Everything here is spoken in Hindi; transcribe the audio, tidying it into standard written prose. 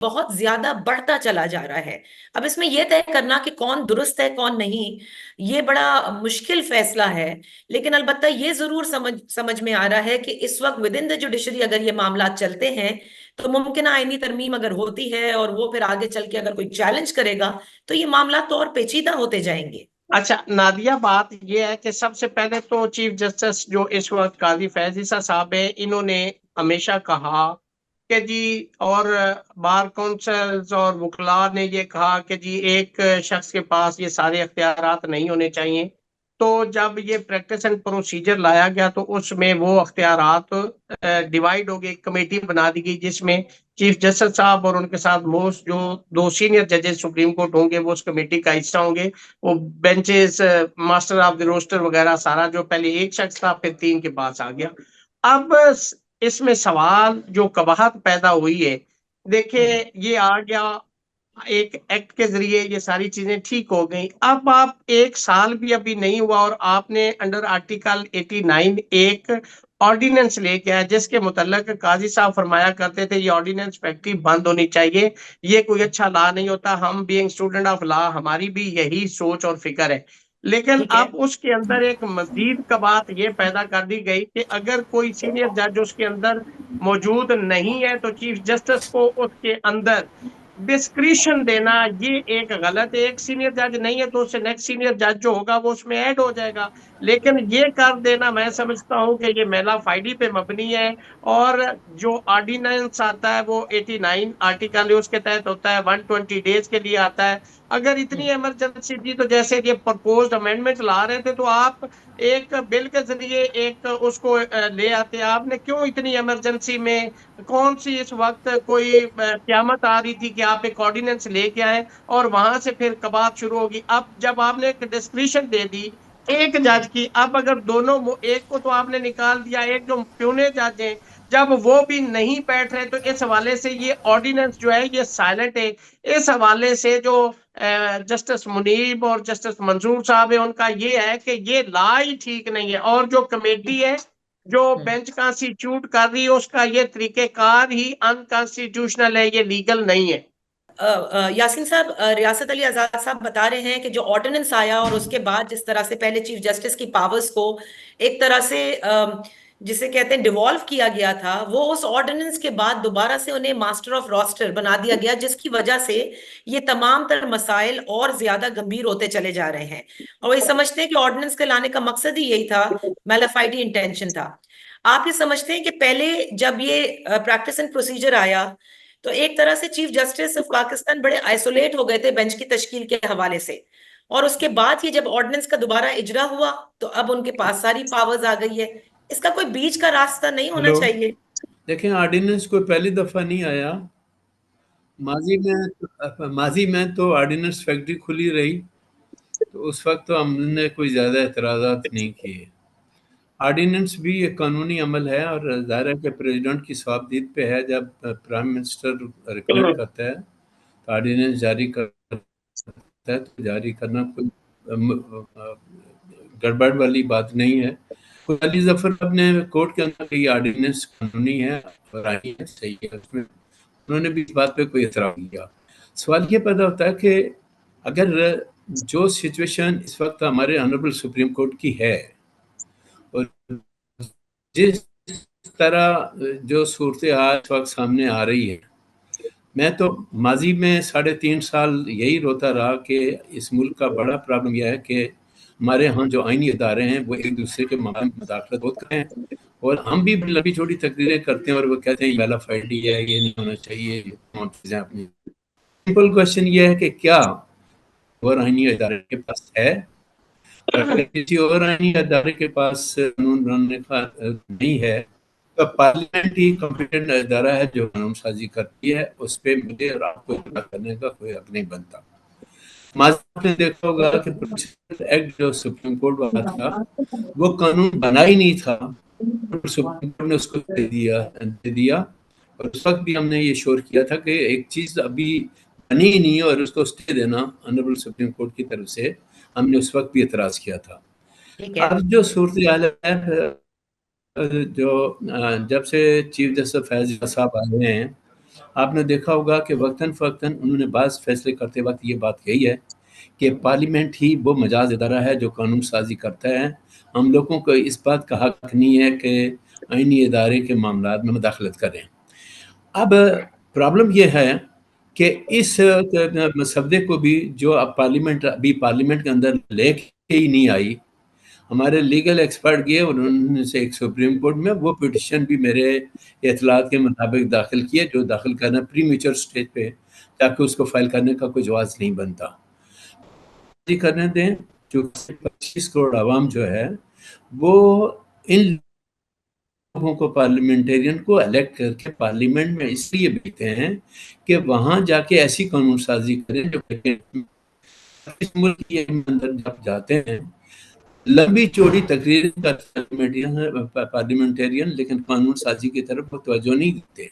बहुत ज्यादा बढ़ता चला जा रहा है। अब इसमें यह तय करना कि कौन दुरुस्त है कौन नहीं, ये बड़ा मुश्किल फैसला है। लेकिन अलबत्ता ये जरूर समझ में आ रहा है कि इस वक्त विद इन द जुडिशरी अगर ये मामला चलते हैं, तो मुमकिन आईनी तरमीम अगर होती है और वो फिर आगे चल के अगर कोई चैलेंज करेगा, तो ये मामला तो और पेचीदा होते जाएंगे। अच्छा नादिया, बात ये है कि सबसे पहले तो चीफ जस्टिस जो इस वक्त काजी फैज ईसा साहब है, इन्होंने हमेशा कहा कि जी, और बार काउंसिल्स और वकला ने ये कहा कि जी एक शख्स के पास ये सारे अख्तियारात नहीं होने चाहिए। तो जब ये प्रैक्टिस एंड प्रोसीजर लाया गया तो उसमें वो अख्तियारात डिवाइड हो गए, कमेटी बना दी गई जिसमें चीफ जस्टिस साहब और उनके साथ मोस्ट जो दो सीनियर जजेस सुप्रीम कोर्ट होंगे वो उस कमेटी का हिस्सा होंगे। वो benches, master of the roster वगैरह सारा, जो पहले एक शख्स था फिर तीन के पास आ गया। अब इसमें सवाल जो कवाहत पैदा हुई है, देखिए हम्म। ये आ गया एक एक्ट के जरिए, ये सारी चीजें ठीक हो गई। अब आप एक साल भी अभी नहीं हुआ और आपने अंडर आर्टिकल 89 एक ऑर्डिनेंस लेके आया जिसके मुतल्लक काजी साहब फरमाया करते थे ये ऑर्डिनेंस फैक्ट्री बंद होनी चाहिए, ये कोई अच्छा लॉ नहीं होता। हम बीइंग स्टूडेंट ऑफ लॉ हमारी भी यही सोच और फिक्र है। लेकिन ठीक है। अब उसके अंदर एक मजीद का बात ये पैदा कर दी गई कि अगर कोई सीनियर जज उसके अंदर मौजूद नहीं है तो चीफ जस्टिस को उसके अंदर डिस्क्रिशन देना ये एक गलत है। एक सीनियर जज नहीं है तो उससे नेक्स्ट सीनियर जज जो होगा वो उसमें ऐड हो जाएगा। लेकिन ये कर देना मैं समझता हूँ कि ये मेला फाइडी पे मबनी है। और जो ऑर्डिनेंस आता है वो 89 आर्टिकल उसके तहत होता है, 120 डेज के लिए आता है। अगर इतनी हम्म। इमरजेंसी थी तो जैसे ये प्रपोज्ड अमेंडमेंट ला रहे थे तो आप एक बिल के जरिए एक उसको ले आते। आपने क्यों इतनी इमरजेंसी में, कौन सी इस वक्त कोई क्यामत आ रही थी कि आप एक ऑर्डिनेंस लेके आए और वहां से फिर कबात शुरू होगी। अब जब आपने एक डिस्क्रिप्शन दे दी एक जज की, अब अगर दोनों, एक को तो आपने निकाल दिया, एक जो प्यूने जज हैं जब वो भी नहीं बैठ रहे तो इस हवाले से ये ऑर्डिनेंस जो है ये साइलेंट है। इस हवाले से जो जस्टिस मुनीब और जस्टिस मंसूर साहब है उनका ये है कि ये लॉ ही ठीक नहीं है, और जो कमेटी है जो हम्म। बेंच कॉन्स्टिट्यूट कर रही है उसका ये तरीकेकार ही अनकॉन्स्टिट्यूशनल है, ये लीगल नहीं है। यासीन साहब, रियासत अली आजाद साहब बता रहे हैं कि जो ऑर्डिनेंस आया और उसके बाद जिस तरह से पहले चीफ जस्टिस की पावर्स को एक तरह से जिसे कहते हैं डिवॉल्व किया गया था, वो उस ऑर्डिनेंस के बाद दोबारा से उन्हें मास्टर ऑफ रोस्टर बना दिया गया, जिसकी वजह से ये तमाम तर मसाइल और ज्यादा गंभीर होते चले जा रहे हैं। और वही समझते हैं कि ऑर्डिनेंस के लाने का मकसद ही यही था, मैलाफाइडी इंटेंशन था। आप ये समझते हैं कि पहले जब ये प्रैक्टिस एंड प्रोसीजर आया, तो एक तरह से चीफ जस्टिस ऑफ पाकिस्तान बड़े आइसोलेट हो गए थे बेंच की तश्कील के हवाले से, और उसके बाद ये जब ऑर्डिनेंस का दोबारा इजरा हुआ, तो अब उनके पास सारी पावर्स आ गई है। इसका कोई बीच का रास्ता नहीं होना हेलो, चाहिए? देखें ऑर्डिनेंस कोई पहली दफ़ा नहीं आया। माजी में तो ऑर्डिनेंस फैक्ट्री खुली रही, तो उस वक्त तो हमने कोई ज़्यादा एतराज़ात नहीं किए। ऑर्डिनेंस भी एक कानूनी अमल है और ज़ाहिर है कि प्रेसिडेंट की सवाबदीद पे है, जब प्राइम मिनिस्टर रिकमेंड करता है तो ऑर्डिनेंस जारी करता है, तो जारी करना कोई गड़बड़ वाली बात नहीं है। अली जफर साहब ने कोर्ट के अंदर ये ऑर्डिनेंस कानूनी है और आईनी है, सही है, उसमें उन्होंने भी इस बात पे कोई एतराज़ नहीं किया। सवाल ये पैदा होता है कि अगर जो सिचुएशन इस वक्त हमारे ऑनरेबल सुप्रीम कोर्ट की है और जिस तरह जो सूरत हाल इस वक्त सामने आ रही है, मैं तो माजी में 3.5 साल यही रोता रहा कि इस मुल्क का बड़ा प्रॉब्लम यह है कि हमारे यहाँ जो आइनी इदारे हैं वो एक दूसरे के मामले में मुदाखलत बहुत करते हैं, और हम भी लंबी छोटी तकरीरें करते हैं और वो कहते हैं वेला फाइडी है, ये नहीं होना चाहिए, चीज़ें अपनी। सिंपल क्वेश्चन ये है कि क्या और आइनी इदारे के पास है? अगर किसी और आइनी इदारे के पास कानून बनाने का नहीं है, तो पार्लियामेंट ही कॉम्पिटेंट इदारा है जो कानून साजी करती है, उस पर मुझे और आपको इतना करने का कोई हक नहीं बनता। आपने देखा होगा कि प्रोसीजर एक्ट जो सुप्रीम कोर्ट वाला था वो कानून बना ही नहीं था, सुप्रीम कोर्ट ने उसको दे दिया। और उस वक्त भी हमने ये शोर किया था कि एक चीज अभी बनी ही नहीं है और उसको स्टे देना ऑनरेबल सुप्रीम कोर्ट की तरफ से, हमने उस वक्त भी एतराज किया था। ठीक है। अब जो सूरत हाल है, जो जब से चीफ जस्टिस फैज साहब आए हैं आपने देखा होगा कि वक्तन फ़वक्तन उन्होंने बाज़ फैसले करते वक्त ये बात कही है कि पार्लियामेंट ही वो मजाज इदारा है जो कानून साजी करता है। हम लोगों को इस बात का हक नहीं है कि आइनी इदारे के मामलात में मुदाखलत करें। अब प्रॉब्लम ये है कि इस मसवदे को भी जो अब पार्लियामेंट अभी पार्लियामेंट के अंदर लेके ही नहीं आई, हमारे लीगल एक्सपर्ट गए और उन्होंने से एक सुप्रीम कोर्ट में वो पिटिशन भी मेरे इतलात के मुताबिक दाखिल किए, जो दाखिल करना प्रीमेच्योर स्टेज पे, ताकि उसको फाइल करने का कोई जवाब नहीं बनता। करने दें, जो 25 करोड़ आवाम जो है वो इन लोगों को पार्लियामेंटेरियन को इलेक्ट करके पार्लियामेंट में इसलिए भेजते हैं कि वहां जाके ऐसी कानून साजी करें जो इस मुल्क के अंदर जब जाते हैं लंबी चौड़ी तकरीर का पार्लियामेंटेरियन, लेकिन कानून साजी की तरफ तवज्जो नहीं देते।